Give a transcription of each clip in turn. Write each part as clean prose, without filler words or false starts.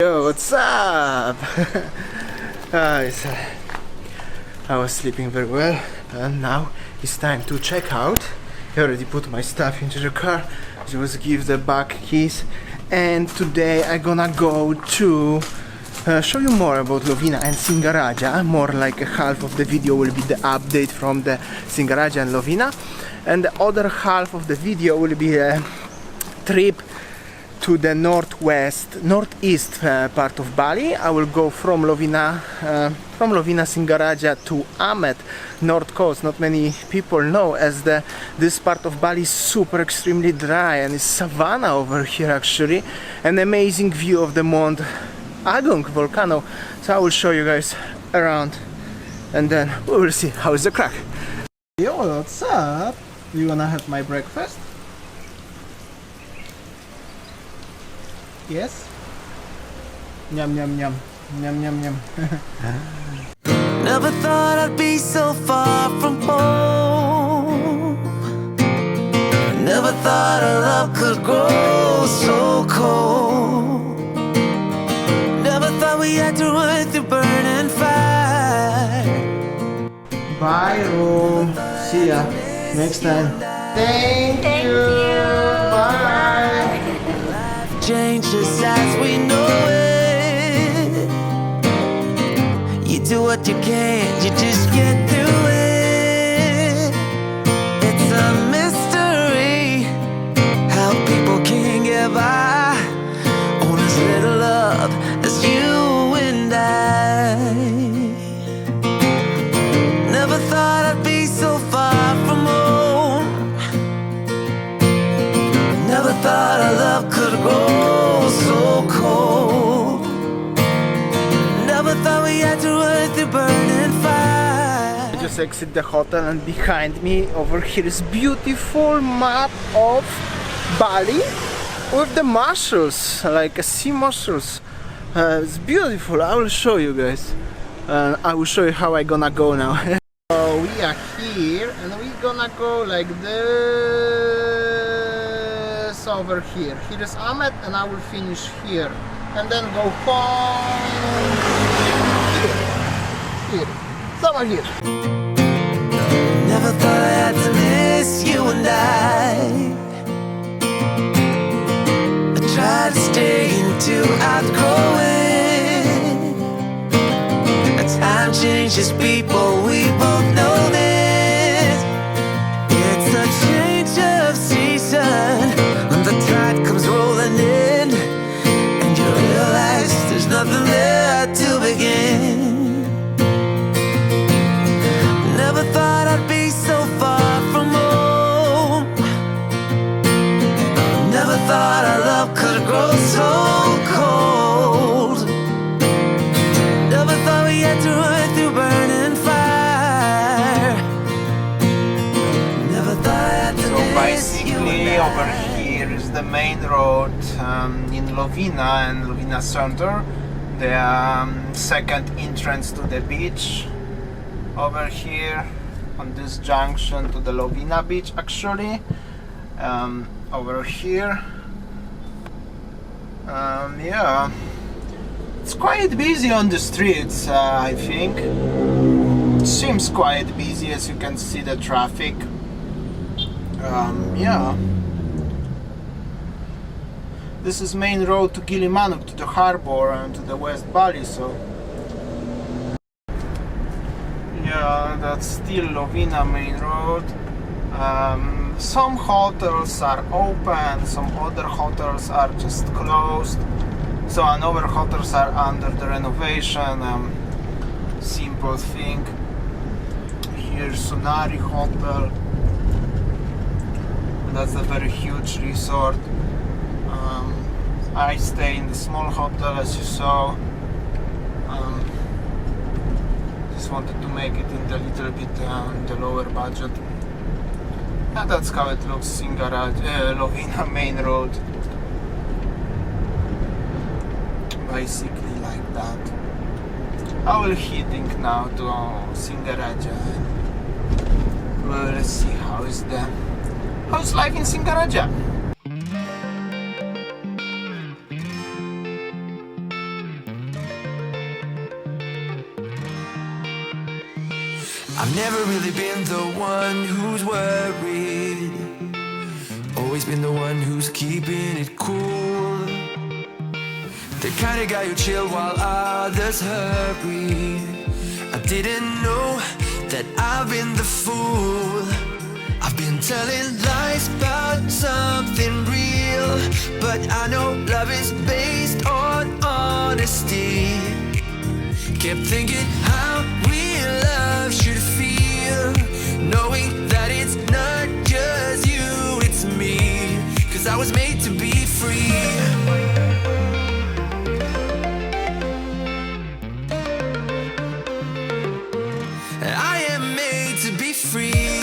Yo, what's up? I was sleeping very well, and now it's time to check out. I already put my stuff into the car, just give the back keys, and today I'm gonna go to show you more about Lovina and Singaraja. More like half of the video will be the update from the Singaraja and Lovina, and the other half of the video will be a trip to the northeast part of Bali. I will go from Lovina Singaraja to Amet, north coast. Not many people know, as this part of Bali is super extremely dry, and it's Savanna over here actually. An amazing view of the Mount Agung volcano. So I will show you guys around, and then we will see how is the crack. Yo, what's up? You wanna have my breakfast? Yes? Yum yum yum. Yum yum yum. Never thought I'd be so far from home. Never thought our love could grow so cold. Never thought we had to run through burning fire. Bye, Room. See ya next time. Thank you. Bye. Changes as we know it. You do what you can, you just get through it. It's a mystery how people can get by on as little love as you and I. Never thought I'd be so far from home. Never thought our love could grow so cold. Never thought we had to run through burning fire. I just exit the hotel, and behind me over here is beautiful map of Bali with the mussels, like sea mussels. It's beautiful. I will show you guys. I will show you how I gonna go now. So we are here, and we gonna go like this over here. Here is Amet, and I will finish here, and then go home. Here. Somewhere here. Never thought I had to miss you and I tried to stay into outgrowing. Time changes people, we both know this. It's a change of season when the tide comes rolling in, and you realize there's nothing there to begin. Never thought I'd be so far from home. Never thought our love could grow so cold. Never thought we had to run through burning fire. Never thought I had to miss you and Basically, I. over here is the main road in Lovina and Lovina Center. The second entrance to the beach. Over here on this junction to the Lovina beach actually. Over here. Yeah. It's quite busy on the streets, I think. It seems quite busy, as you can see the traffic. Yeah. This is main road to Gilimanuk, to the harbor and to the West Bali, so... Yeah, that's still Lovina main road. Some hotels are open, some other hotels are just closed. So another hotels are under the renovation. Simple thing. Here's Sonari Hotel. That's a very huge resort. I stay in the small hotel, as you saw. Just wanted to make it in the little bit the lower budget. And that's how it looks. Singaraja, Lovina main road. Basically like that. I will heading now to Singaraja. Well, let's see how's life in Singaraja. I've never really been the one who's worried, always been the one who's keeping it cool. The kind of guy who chill while others hurry. I didn't know that I've been the fool. I've been telling lies about something real, but I know love is based on honesty. Kept thinking how real love should feel, knowing that it's not just you, it's me. 'Cause I was made to be free. I am made to be free.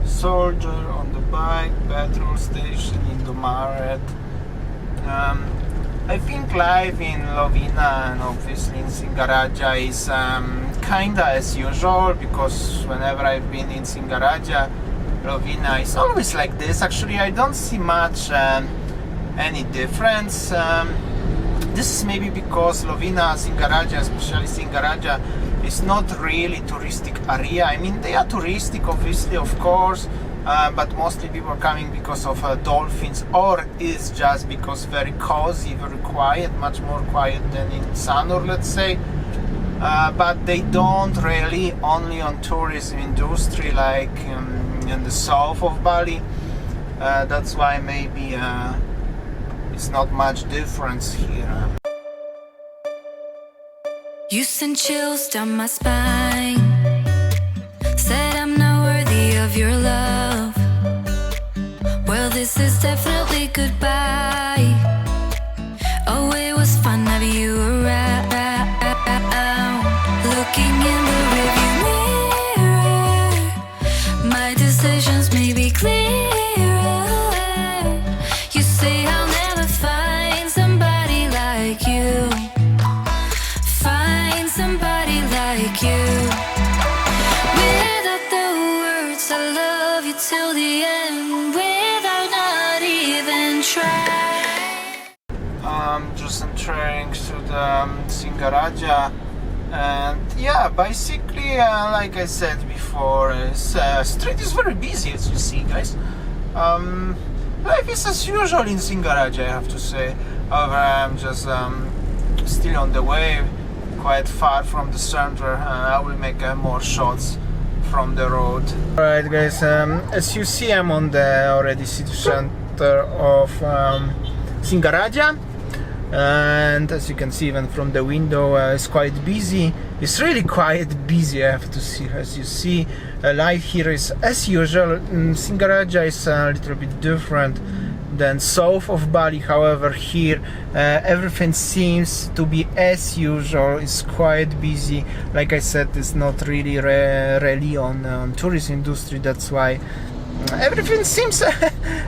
Soldier on the bike, petrol station in the Maret. I think life in Lovina and obviously in Singaraja is kinda as usual, because whenever I've been in Singaraja, Lovina is always like this. Actually, I don't see much any difference. This is maybe because Lovina, Singaraja, especially Singaraja, is not really touristic area. I mean, they are touristic, obviously, of course, but mostly people are coming because of dolphins, or is just because very cozy, very quiet, much more quiet than in Sanur, let's say. But they don't really only on tourism industry like in the south of Bali. That's why maybe it's not much difference here. You sent chills down my spine, said I'm not worthy of your love. Well, this is definitely goodbye. Oh, it was fun having you around. Looking in the rearview mirror, my decisions may be clearer. You say I'll never find somebody like you, find somebody like you. Without the words, I love you till the end, without not even trying. Just entering to the Singaraja, and yeah, basically, like I said before, street is very busy, as you see, guys. Life is as usual in Singaraja, I have to say. However, I'm just still on the way, quite far from the center. I will make more shots from the road. Alright, guys, as you see, I'm on the already city center of Singaraja, and as you can see even from the window, it's quite busy. It's really quite busy, I have to see. As you see, life here is as usual. Singaraja is a little bit different than south of Bali. However, here everything seems to be as usual. It's quite busy. Like I said, it's not really really on tourism industry. That's why everything seems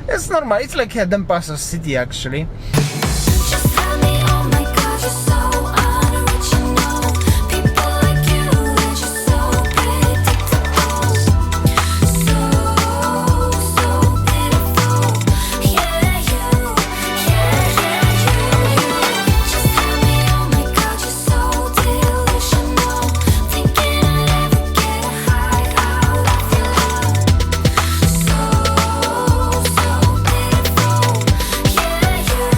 as normal. It's like a Denpasar city, actually. Just tell me, oh my God, you're so unoriginal. People like you, they're just so predictable. So pitiful. Yeah, you. Just tell me, oh my God, you're so delusional. Thinking I'd ever get a high out of your love. So pitiful. Yeah, you.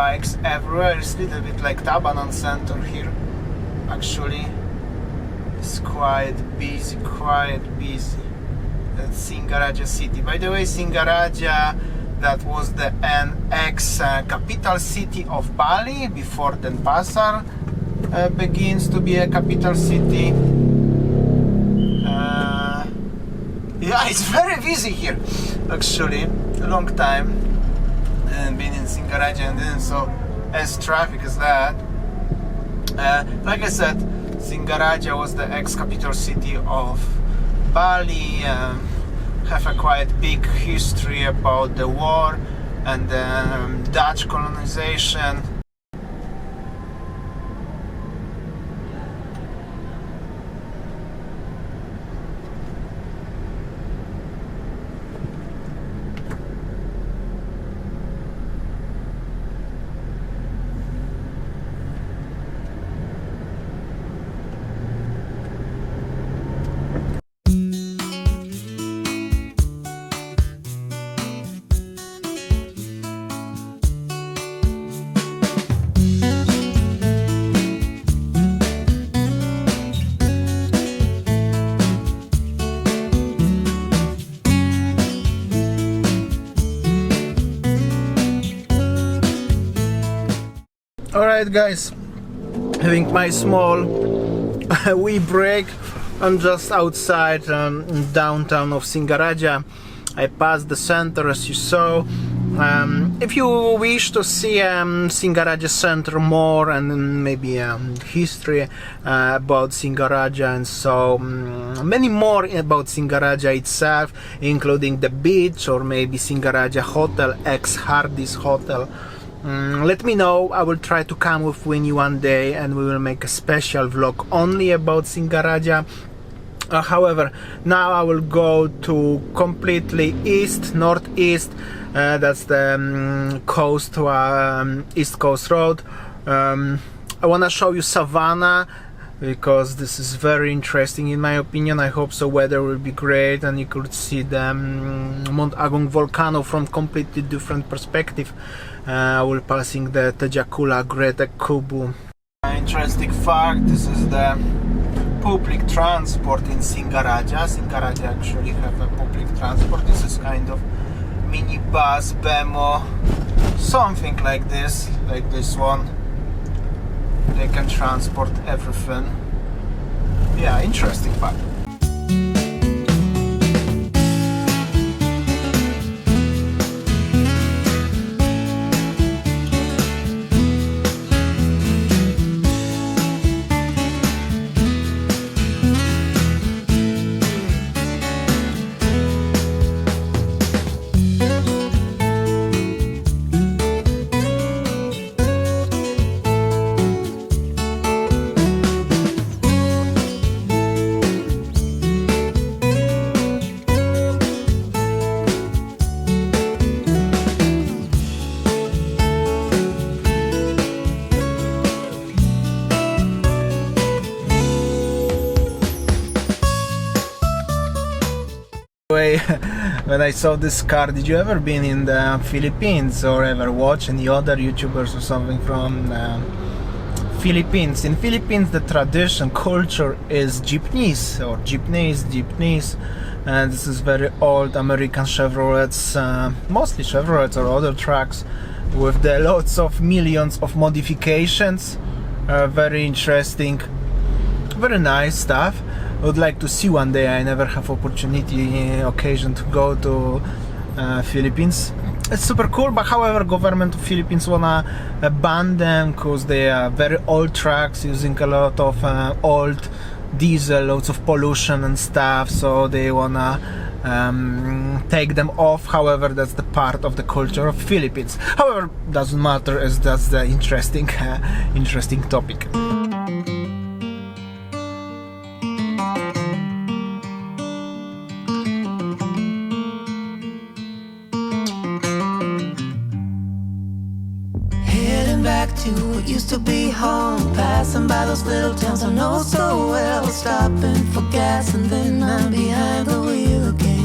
bikes everywhere. It's a little bit like Tabanan Center here. Actually, it's quite busy. That's Singaraja city. By the way, Singaraja, that was the capital city of Bali before Denpasar begins to be a capital city. Yeah, it's very busy here. Actually, a long time and been in Singaraja, and then so as traffic as that. Like I said, Singaraja was the ex-capital city of Bali. Have a quite big history about the war and the Dutch colonization. Alright guys, having my small wee break. I'm just outside downtown of Singaraja. I passed the center as you saw. If you wish to see Singaraja center more and maybe history about Singaraja and so many more about Singaraja itself, including the beach or maybe Singaraja hotel, ex-Hardy's hotel, let me know. I will try to come with Winnie one day and we will make a special vlog only about Singaraja. However, now I will go to completely northeast. That's the coast, East Coast Road. I want to show you Savanna because this is very interesting in my opinion. I hope so. Weather will be great and you could see the Mount Agung volcano from completely different perspective. I will passing the Tejakula, Gretek, Kubu. Interesting fact, this is the public transport in Singaraja. Singaraja actually have a public transport. This is kind of mini bus, bemo, something like this one. They can transport everything. Yeah, interesting fact. When I saw this car, did you ever been in the Philippines or ever watch any other YouTubers or something from Philippines? In Philippines, the tradition culture is jeepneys or jeepneys, and this is very old American Chevrolets, mostly Chevrolets or other trucks with the lots of millions of modifications. Very interesting, very nice stuff. I would like to see one day. I never have occasion to go to Philippines. It's super cool, but however, government of Philippines wanna ban them because they are very old trucks using a lot of old diesel, lots of pollution and stuff. So they wanna take them off. However, that's the part of the culture of Philippines. However, doesn't matter, as that's the interesting topic. To what used to be home, passing by those little towns I know so well, stopping for gas and then I'm behind the wheel again.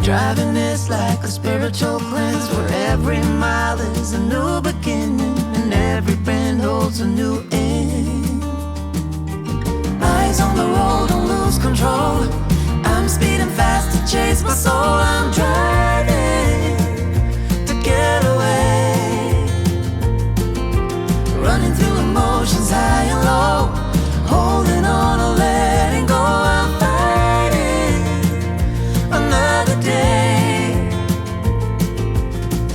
Driving is like a spiritual cleanse, where every mile is a new beginning and every bend holds a new end. Eyes on the road, don't lose control. I'm speeding fast to chase my soul. I'm driving to get away, running through emotions high and low, holding on or letting go. I'm fighting another day.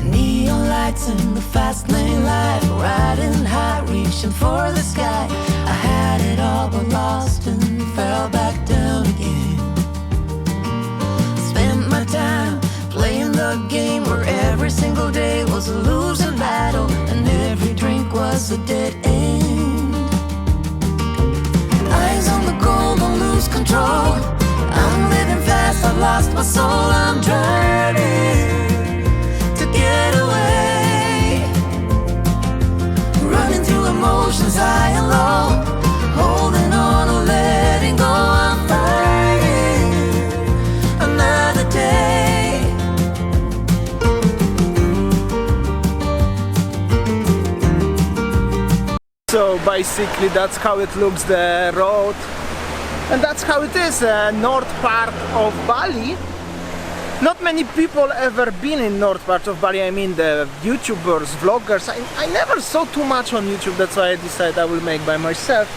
Neon lights in the fast lane life, riding high, reaching for the sky. I had it all but lost and fell back down again. Spent my time playing the game, where every single day was a losing battle and every drink was a dead end. Eyes on the goal, don't lose control. I'm living fast, I've lost my soul. I'm driving to get away, running through emotions high and low, holding on or letting go. I'm fighting another day. So basically that's how it looks, the road, and that's how it is, north part of Bali. Not many people ever been in north part of Bali. I mean the YouTubers, vloggers. I never saw too much on YouTube, that's why I decided I will make by myself.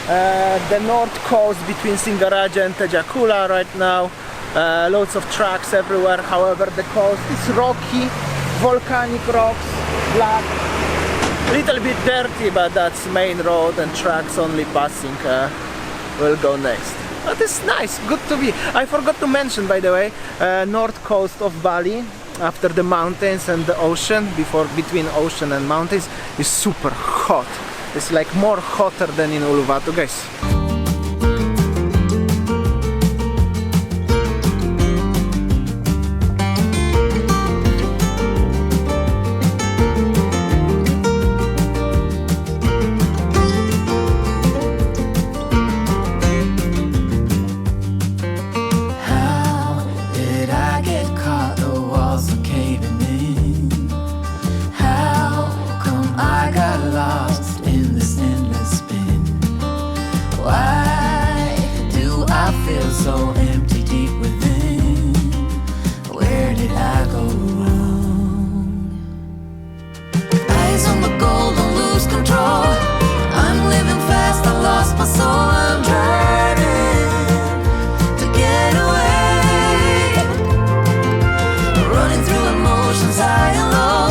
The north coast between Singaraja and Tejakula right now. Loads of tracks everywhere. However, the coast is rocky, volcanic rocks, black, little bit dirty, but that's main road and tracks only passing will go next. But it's nice, good to be. I forgot to mention, by the way, north coast of Bali, after the mountains and the ocean, between ocean and mountains, is super hot. It's like more hotter than in Uluwatu, guys. So empty deep within. Where did I go wrong? Eyes on the goal, don't lose control. I'm living fast, I lost my soul. I'm driving to get away, running through emotions high and low,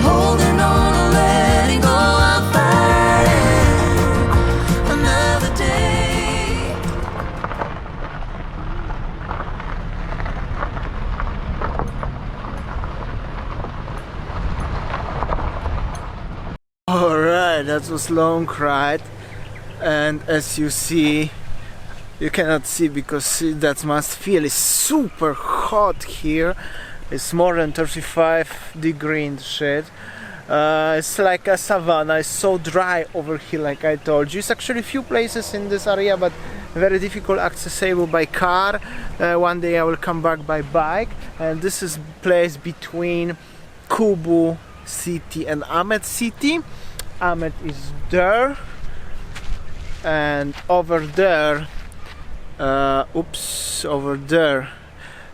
holding on or letting go. I'm fighting another day. Alright, that was long ride, and as you see, you cannot see because that must feel is super hot here. It's more than 35 degrees in the shade. It's like a savanna, it's so dry over here, like I told you. It's actually a few places in this area, but very difficult accessible by car. One day I will come back by bike, and this is place between Kubu city and Ahmed city. Ahmed is there, and over there, over there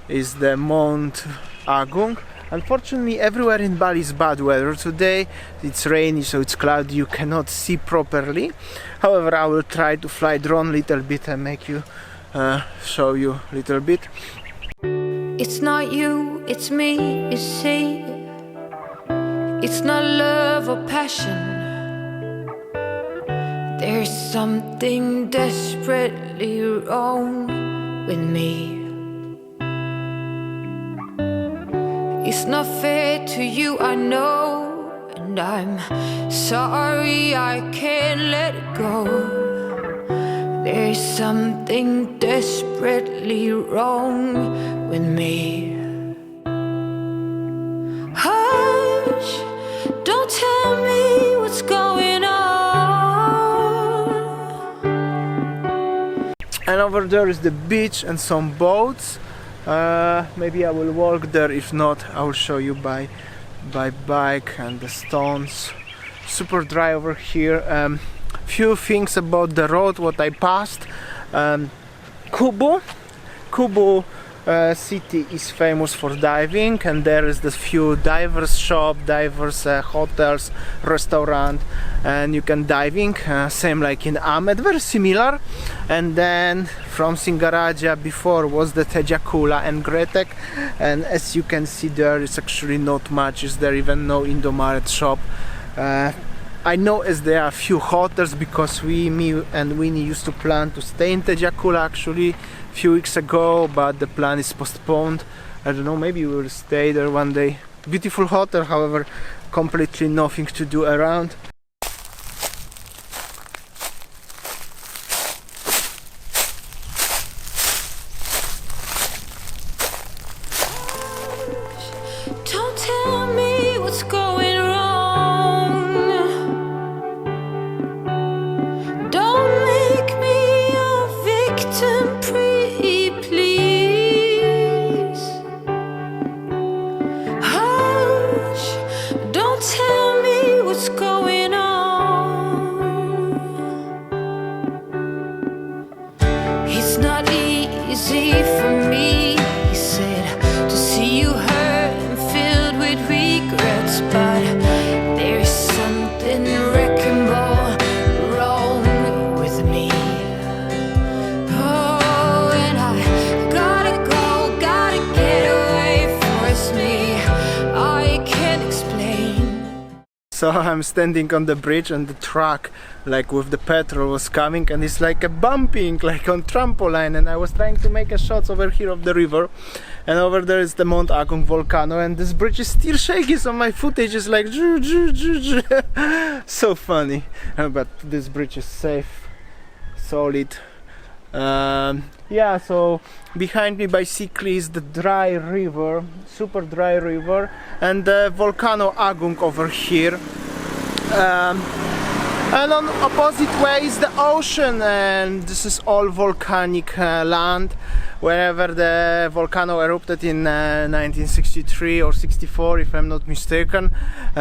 is the Mount Agung. Unfortunately, everywhere in Bali is bad weather today. It's rainy, so it's cloudy, you cannot see properly. However, I will try to fly drone a little bit and make you show you a little bit. It's not you, it's me, you see. It's not love or passion. There's something desperately wrong with me. It's not fair to you, I know, and I'm sorry I can't let it go. There's something desperately wrong with me. Hush, don't tell me what's going on. And over there is the beach and some boats. Maybe I will walk there. If not, I will show you by bike and the stones. Super dry over here. Few things about the road what I passed. Kubu city is famous for diving, and there is this few divers shop, divers hotels, restaurant, and you can diving, same like in Ahmed, very similar. And then from Singaraja before was the Tejakula and Gretek, and as you can see there is actually not much. Is there even no Indomaret shop? I know as there are a few hotels because me and Winnie used to plan to stay in Tejakula actually a few weeks ago, but the plan is postponed. I don't know, maybe we will stay there one day. Beautiful hotel, however, completely nothing to do around. Don't tell me what's going wrong. Don't make me a victim, pretty please. Hush, don't tell me what's going on. It's not easy for me, he said, to see you hurt and filled with regrets, but there's something wrecking ball wrong with me. Oh, and I gotta go, gotta get away, force me, I can't explain. So I'm standing on the bridge and the truck, like with the petrol, was coming and it's like a bumping, like on trampoline, and I was trying to make a shots over here of the river, and over there is the Mount Agung volcano, and this bridge is still shaky, so my footage is like so funny. But this bridge is safe, solid. Yeah, so behind me basically is the dry river, super dry river, and the volcano Agung over here. And on opposite way is the ocean, and this is all volcanic land. Wherever the volcano erupted in 1963 or 64, if I'm not mistaken,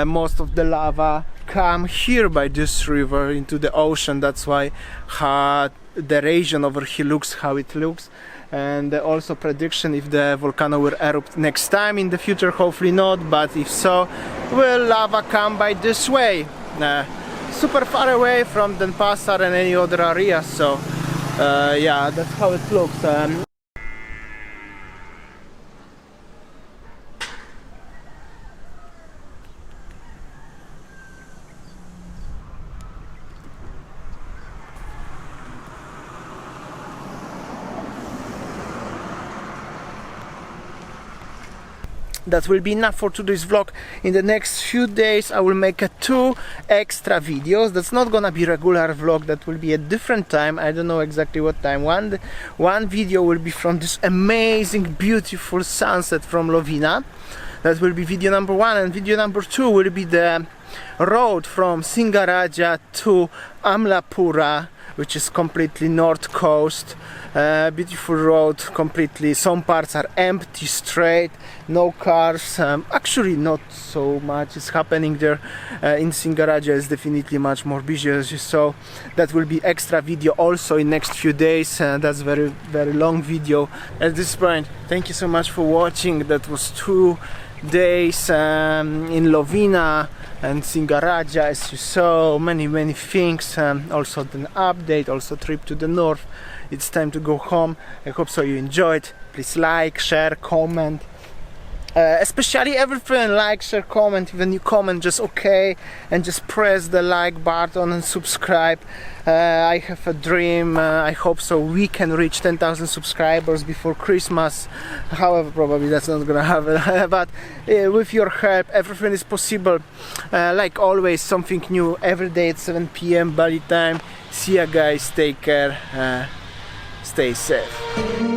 most of the lava come here by this river into the ocean. That's why the region over here looks how it looks. And also prediction if the volcano will erupt next time in the future, hopefully not, but if so, will lava come by this way, super far away from Denpasar and any other area. So yeah, that's how it looks. That will be enough for today's vlog. In the next few days I will make 2 extra videos. That's not gonna be regular vlog, that will be a different time. I don't know exactly what time. One video will be from this amazing beautiful sunset from Lovina. That will be video number 1, and video number 2 will be the road from Singaraja to Amlapura, which is completely north coast. Beautiful road, completely. Some parts are empty, straight, no cars. Actually not so much is happening there. In Singaraja is definitely much more busy, as you saw. That will be extra video also in next few days. That's very long video. At this point, thank you so much for watching. That was 2 days in Lovina and Singaraja, as you saw, many things. Also an update, also trip to the north. It's time to go home. I hope so you enjoyed. Please like, share, comment, especially everything. Like, share, comment. Even you comment just okay, and just press the like button and subscribe. I have a dream. I hope so we can reach 10,000 subscribers before Christmas. However, probably that's not gonna happen. But with your help, everything is possible. Like always, something new every day at 7 p.m. Bali time. See ya, guys. Take care. Stay safe.